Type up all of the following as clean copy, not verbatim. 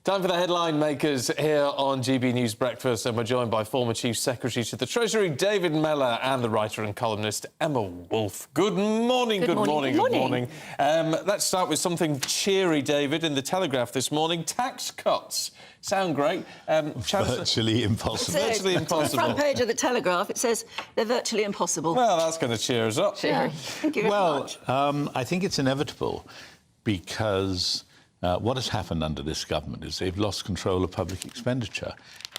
Time for the headline makers here on GB News Breakfast, and we're joined by former Chief Secretary to the Treasury, David Mellor, and the writer and columnist, Emma Wolfe. Good morning, good morning. Let's start with something cheery, David. In the Telegraph this morning, tax cuts. Sound great. Virtually impossible. Virtually impossible. The front page of the Telegraph, it says they're virtually impossible. Well, that's going to cheer us up. Cheery. Thank you very much. I think it's inevitable because what has happened under this government is they've lost control of public expenditure.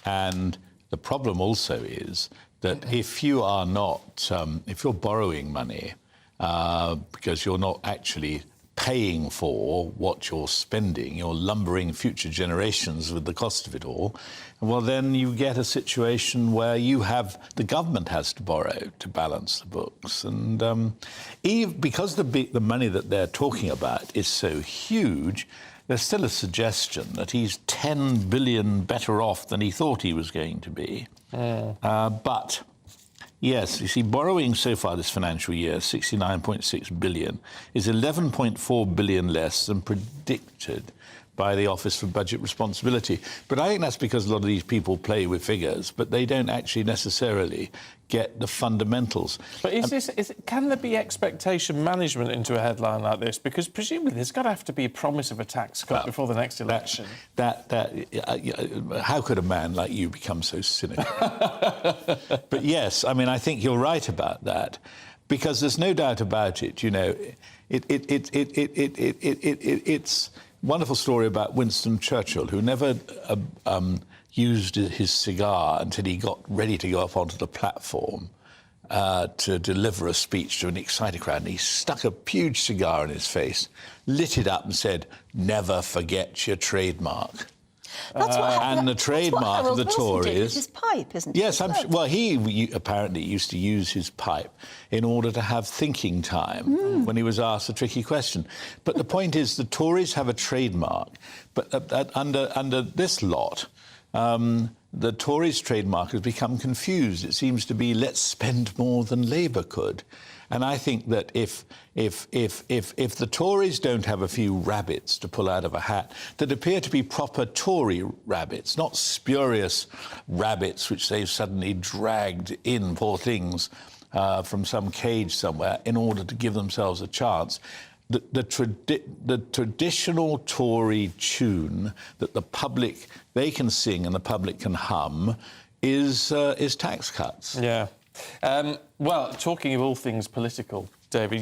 And the problem also is that if you are not, if you're borrowing money because you're not actually paying for what you're spending, you're lumbering future generations with the cost of it all, well, then you get a situation where the government has to borrow to balance the books. And because the money that they're talking about is so huge, there's still a suggestion that he's 10 billion better off than he thought he was going to be. But yes, you see, borrowing so far this financial year, 69.6 billion, is 11.4 billion less than predicted by the Office for Budget Responsibility. But I think that's because a lot of these people play with figures, but they don't actually necessarily get the fundamentals. But can there be expectation management into a headline like this? Because presumably there's got to have to be a promise of a tax cut before the next election. How could a man like you become so cynical? But yes, I mean, I think you're right about that, because there's no doubt about it. You know, it's wonderful story about Winston Churchill, who never used his cigar until he got ready to go up onto the platform to deliver a speech to an excited crowd. And he stuck a huge cigar in his face, lit it up and said, "Never forget your trademark." That's what happened. And the trademark of the Tories is his pipe, isn't it? Yes, well, he apparently used to use his pipe in order to have thinking time when he was asked a tricky question. But the point is, the Tories have a trademark, but under this lot, the Tories' trademark has become confused. It seems to be, let's spend more than Labour could. And I think that if the Tories don't have a few rabbits to pull out of a hat that appear to be proper Tory rabbits, not spurious rabbits which they've suddenly dragged in, poor things, from some cage somewhere in order to give themselves a chance, the traditional Tory tune that the public, they can sing and the public can hum is tax cuts. Yeah. Well, talking of all things political, David,